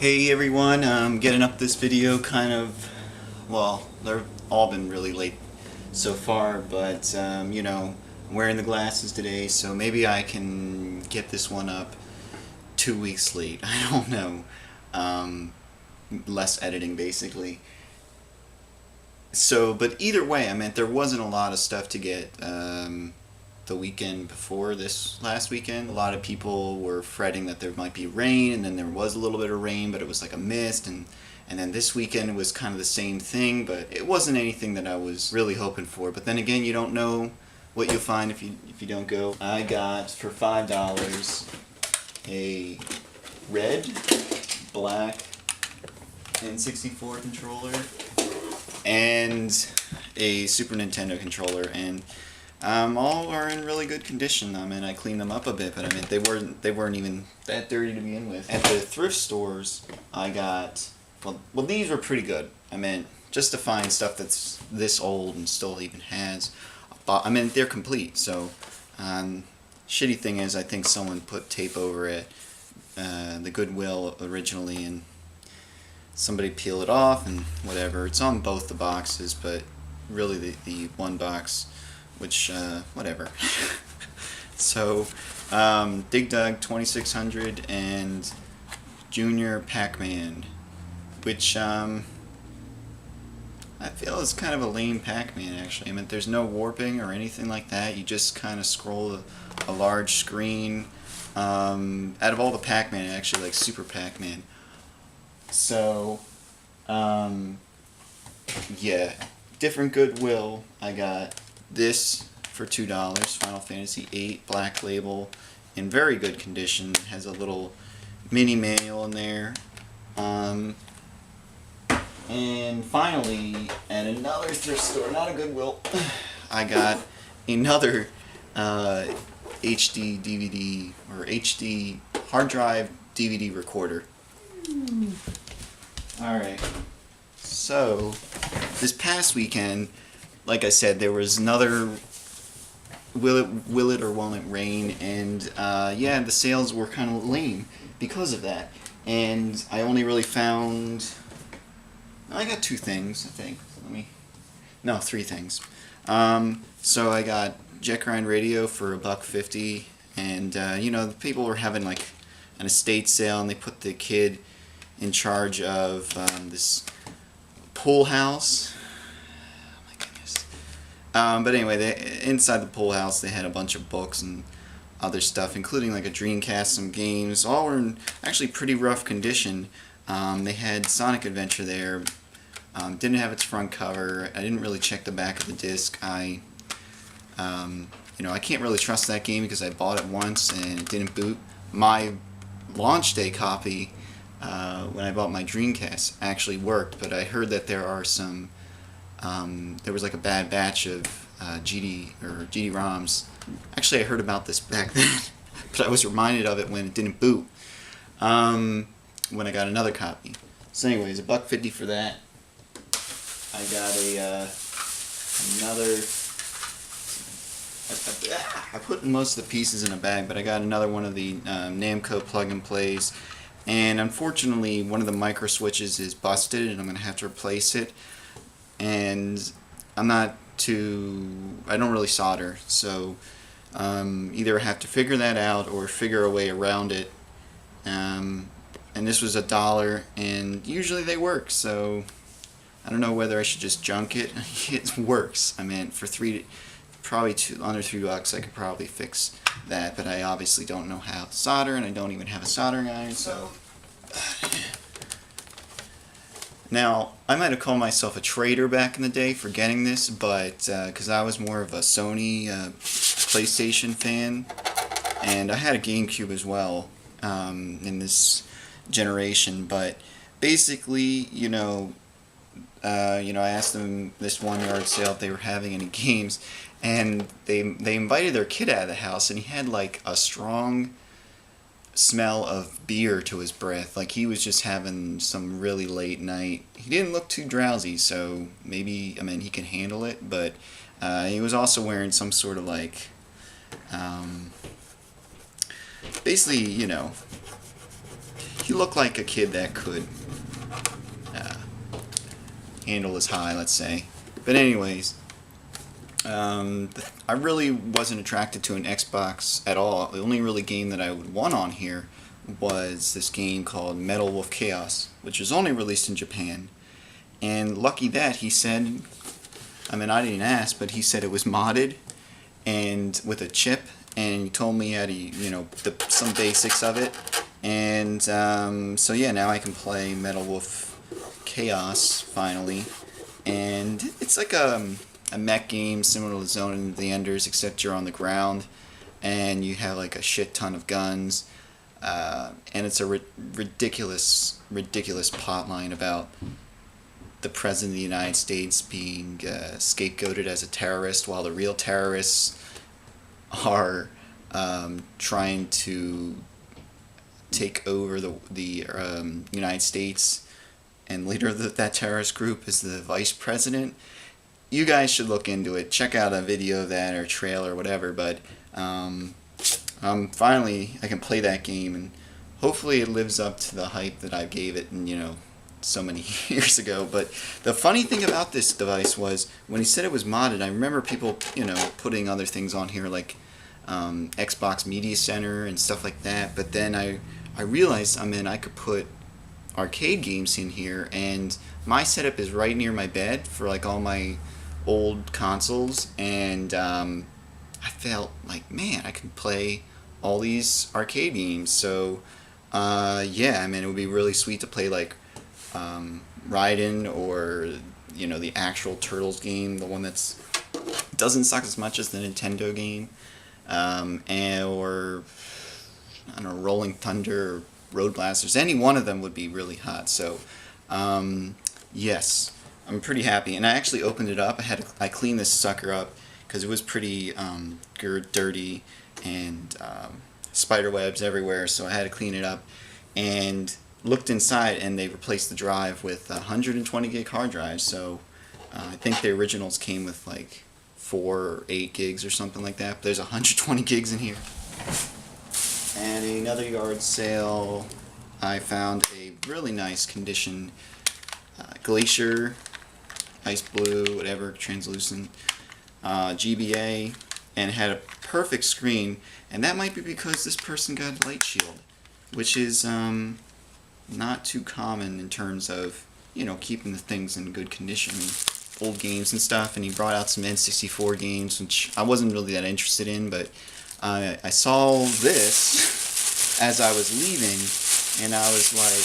Hey everyone, I'm getting up this video well, they've all been really late so far, but I'm wearing the glasses today, so maybe I can get this one up 2 weeks late. I don't know. Less editing basically. So, but either way, I meant there wasn't a lot of stuff to get the weekend before this last weekend. A lot of people were fretting that there might be rain, and then there was a little bit of rain, but it was like a mist, and then this weekend was kind of the same thing, but it wasn't anything that I was really hoping for. But then again, you don't know what you'll find if you don't go. I got for $5 a red, black, N64 controller and a Super Nintendo controller, and all are in really good condition. I mean, I cleaned them up a bit, but I mean they weren't even that dirty to begin with. At the thrift stores, I got well these were pretty good. I mean, just to find stuff that's this old and still even has. I mean, they're complete. So, shitty thing is, I think someone put tape over it, the Goodwill originally, and somebody peel it off and whatever. It's on both the boxes, but really the one box, which whatever. So Dig Dug 2600 and Junior Pac-Man, which I feel is kind of a lame Pac-Man actually. I mean, there's no warping or anything like that. You just kind of scroll a large screen. Out of all the Pac-Man, I actually like Super Pac-Man. So, yeah, different Goodwill. I got this for $2, Final Fantasy VIII Black Label, in very good condition. It has a little mini manual in there. And finally, at another thrift store, not a Goodwill, I got another HD DVD or HD hard drive DVD recorder. Alright, so this past weekend, like I said, there was another will it or won't it rain, and yeah, the sales were kind of lame because of that. And I only really found, I got two things, I think. No, three things. So I got Jet Grind Radio for $1.50, and the people were having like an estate sale, and they put the kid in charge of this pool house. Oh my goodness. But anyway, inside the pool house they had a bunch of books and other stuff, including like a Dreamcast, some games. All were in actually pretty rough condition. They had Sonic Adventure there. Didn't have its front cover. I didn't really check the back of the disc. I can't really trust that game because I bought it once and it didn't boot. My launch day copy, when I bought my Dreamcast, actually worked, but I heard that there are some, there was like a bad batch of GD-ROMs. Actually, I heard about this back then, but I was reminded of it when it didn't boot, when I got another copy. So anyways, $1.50 for that. I got another, I put most of the pieces in a bag, but I got another one of the Namco plug-and-plays. And unfortunately, one of the micro switches is busted, and I'm going to have to replace it. And I don't really solder, so either I have to figure that out or figure a way around it. And this was $1, and usually they work, so I don't know whether I should just junk it. It works. I mean, for probably under $3, I could probably fix that, but I obviously don't know how to solder, and I don't even have a soldering iron, so now I might have called myself a traitor back in the day for getting this, but because I was more of a Sony PlayStation fan, and I had a GameCube as well in this generation. But basically, I asked them this one yard sale if they were having any games, and they invited their kid out of the house, and he had like a strong smell of beer to his breath, like he was just having some really late night. He didn't look too drowsy, so maybe, I mean, he can handle it, but he was also wearing some sort of like basically, he looked like a kid that could handle his high, let's say. But anyways, I really wasn't attracted to an Xbox at all. The only really game that I would want on here was this game called Metal Wolf Chaos, which was only released in Japan. And lucky that, he said, I mean, I didn't ask, but he said it was modded and with a chip, and he told me how to, you know, some basics of it. And so yeah, now I can play Metal Wolf Chaos finally, and it's like a mech game similar to Zone of the Enders, except you're on the ground and you have like a shit ton of guns, and it's a ridiculous plotline about the President of the United States being scapegoated as a terrorist, while the real terrorists are trying to take over the United States, and leader of that terrorist group is the vice president. You guys should look into it. Check out a video of that or trailer or whatever. But finally I can play that game, and hopefully it lives up to the hype that I gave it, and you know, so many years ago. But the funny thing about this device was when he said it was modded, I remember people, you know, putting other things on here like Xbox Media Center and stuff like that. But then I realized, I mean, I could put arcade games in here, and my setup is right near my bed for like all my old consoles, and I felt like, man, I can play all these arcade games. So yeah, I mean, it would be really sweet to play like Raiden, or you know, the actual Turtles game, the one that's doesn't suck as much as the Nintendo game, and or I don't know, Rolling Thunder or Road Blasters. Any one of them would be really hot. So yes, I'm pretty happy. And I actually opened it up. I cleaned this sucker up because it was pretty dirty, and spider webs everywhere, so I had to clean it up, and looked inside, and they replaced the drive with 120 gig hard drive. So I think the originals came with like 4 or 8 gigs or something like that, but there's 120 gigs in here. And another yard sale, I found a really nice condition Glacier, ice blue, whatever, translucent GBA, and had a perfect screen. And that might be because this person got light shield, which is not too common in terms of, you know, keeping the things in good condition. I mean, old games and stuff. And he brought out some N64 games, which I wasn't really that interested in, but I saw this as I was leaving, and I was like,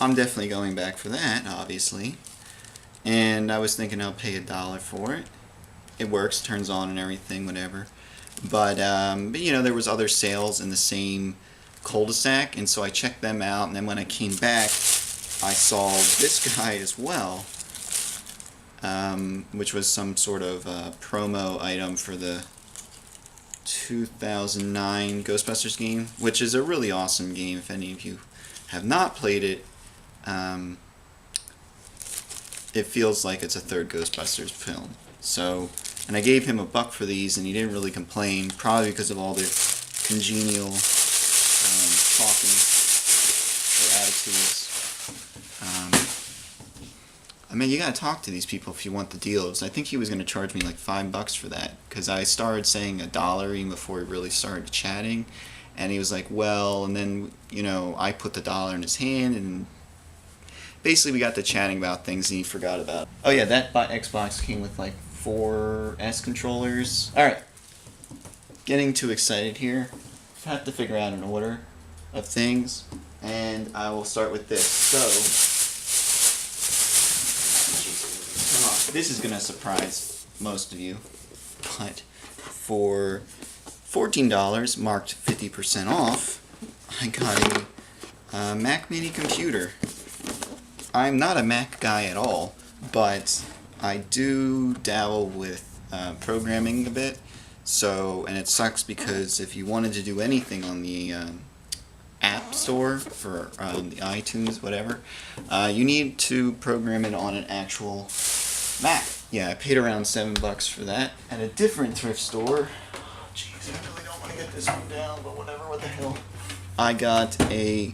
I'm definitely going back for that, obviously. And I was thinking I'll pay $1 for it. It works, turns on and everything, whatever. But you know, there was other sales in the same cul-de-sac, and so I checked them out, and then when I came back, I saw this guy as well. Which was some sort of promo item for the 2009 Ghostbusters game, which is a really awesome game. If any of you have not played it, it feels like it's a third Ghostbusters film. So, and I gave him $1 for these, and he didn't really complain, probably because of all the congenial talking or attitudes. I mean, you gotta talk to these people if you want the deals. I think he was gonna charge me like $5 for that, because I started saying $1 even before we really started chatting, and he was like, well, and then, you know, I put the $1 in his hand, and basically we got to chatting about things and he forgot about it. Oh yeah, that Xbox came with like 4 S controllers. Alright, getting too excited here. I have to figure out an order of things, and I will start with this. So, this is going to surprise most of you, but for $14, marked 50% off, I got a Mac Mini computer. I'm not a Mac guy at all, but I do dabble with programming a bit. So, and it sucks because if you wanted to do anything on the App Store for the iTunes, whatever, you need to program it on an actual Mac. Yeah, I paid around $7 for that at a different thrift store. Oh, jeez. really don't want to get this one down, but whatever, what the hell. I got a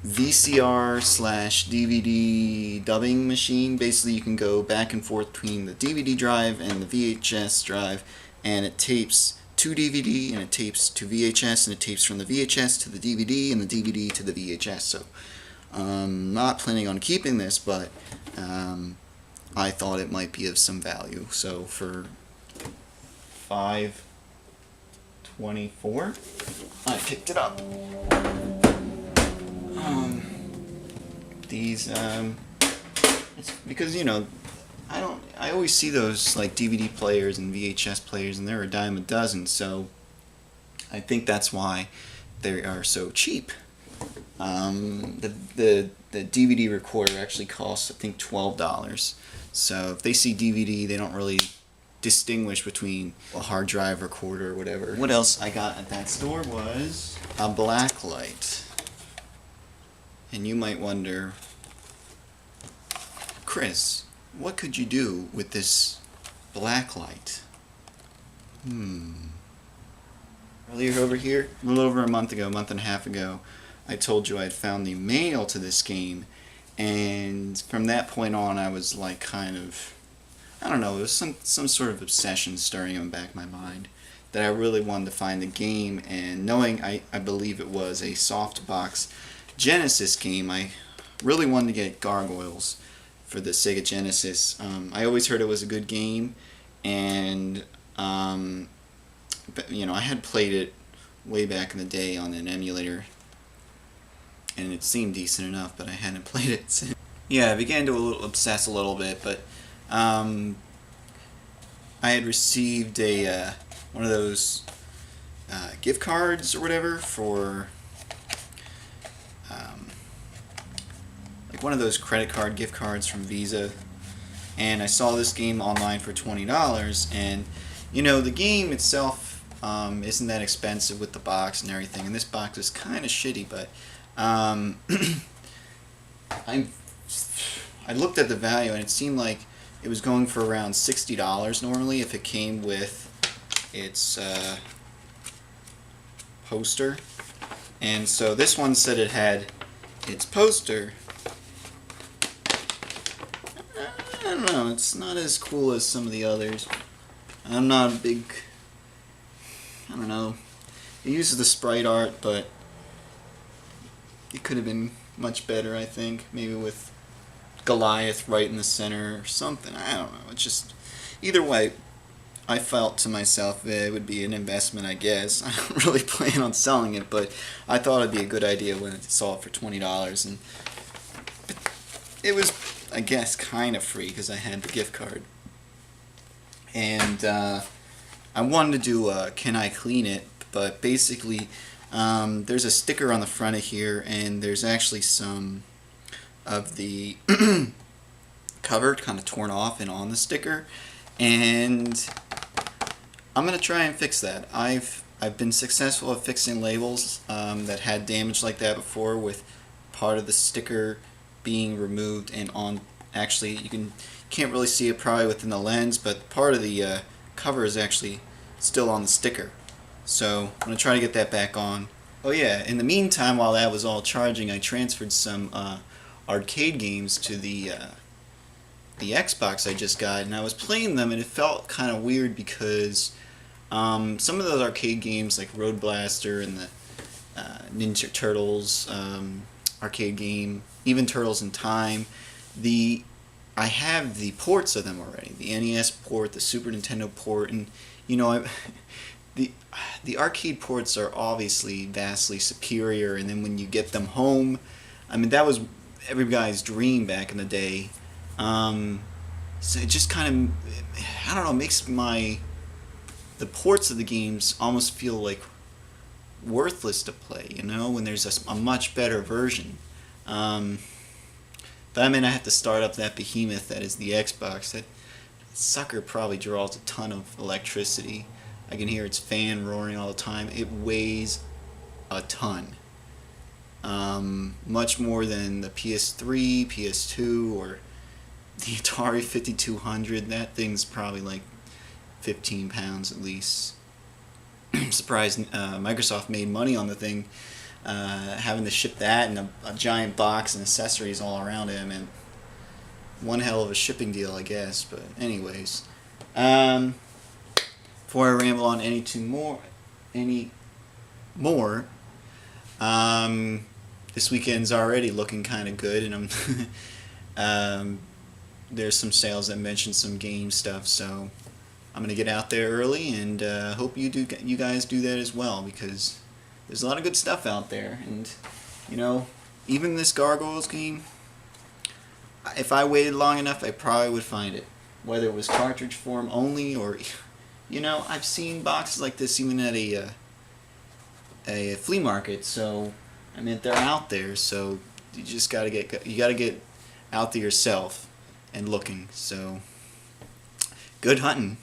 VCR slash DVD dubbing machine. Basically, you can go back and forth between the DVD drive and the VHS drive, and it tapes to DVD, and it tapes to VHS, and it tapes from the VHS to the DVD, and the DVD to the VHS. So, not planning on keeping this, but I thought it might be of some value. So for $5.24, I picked it up. These it's because, you know, I always see those like DVD players and VHS players, and they're a dime a dozen, so I think that's why they are so cheap. The DVD recorder actually costs, I think, $12. So if they see DVD, they don't really distinguish between a hard drive recorder or whatever. What else I got at that store was a black light. And you might wonder, Chris, what could you do with this black light? Earlier over here, a little over a month and a half ago, I told you I had found the manual to this game, and from that point on I was like kind of, I don't know, it was some sort of obsession stirring in the back of my mind that I really wanted to find the game, and knowing I believe it was a softbox Genesis game, I really wanted to get Gargoyles for the Sega Genesis. I always heard it was a good game, and but, you know, I had played it way back in the day on an emulator, and it seemed decent enough, but I hadn't played it since. Yeah, I began to obsess a little bit, but I had received a one of those gift cards or whatever for like one of those credit card gift cards from Visa, and I saw this game online for $20, and you know, the game itself isn't that expensive with the box and everything, and this box is kind of shitty, but I looked at the value, and it seemed like it was going for around $60 normally if it came with its poster. And so this one said it had its poster. I don't know, it's not as cool as some of the others. I'm not a big, I don't know, it uses the sprite art, but it could have been much better, I think. Maybe with Goliath right in the center or something. I don't know. It's just, either way, I felt to myself it would be an investment, I guess. I don't really plan on selling it, but I thought it'd be a good idea when I saw it for $20. And it was, I guess, kind of free because I had the gift card. And I wanted to do Can I Clean It? But basically, there's a sticker on the front of here, and there's actually some of the cover kind of torn off and on the sticker, and I'm gonna try and fix that. I've been successful at fixing labels that had damage like that before, with part of the sticker being removed and on. Actually, can't really see it probably within the lens, but part of the cover is actually still on the sticker. So I'm gonna try to get that back on. Oh yeah, in the meantime, while that was all charging, I transferred some arcade games to the Xbox I just got, and I was playing them, and it felt kind of weird because some of those arcade games like Road Blaster and the Ninja Turtles arcade game, even Turtles in Time, I have the ports of them already, the NES port, the Super Nintendo port, and you know, the arcade ports are obviously vastly superior, and then when you get them home, I mean, that was every guy's dream back in the day. So it just kind of, I don't know, makes the ports of the games almost feel like worthless to play, you know, when there's a much better version. But I mean, I have to start up that behemoth that is the Xbox. That sucker probably draws a ton of electricity. I can hear its fan roaring all the time. It weighs a ton. Much more than the PS3, PS2, or the Atari 5200. That thing's probably like 15 pounds at least. surprised Microsoft made money on the thing, having to ship that and a giant box and accessories all around it. I mean, one hell of a shipping deal, I guess. But anyways, before I ramble on any more, this weekend's already looking kind of good, and there's some sales that mention some game stuff, so I'm gonna get out there early, and hope you guys do that as well, because there's a lot of good stuff out there. And even this Gargoyles game, if I waited long enough, I probably would find it, whether it was cartridge form only, or I've seen boxes like this even at a flea market. So I mean, they're out there, so you just gotta get out there yourself and looking. So good hunting.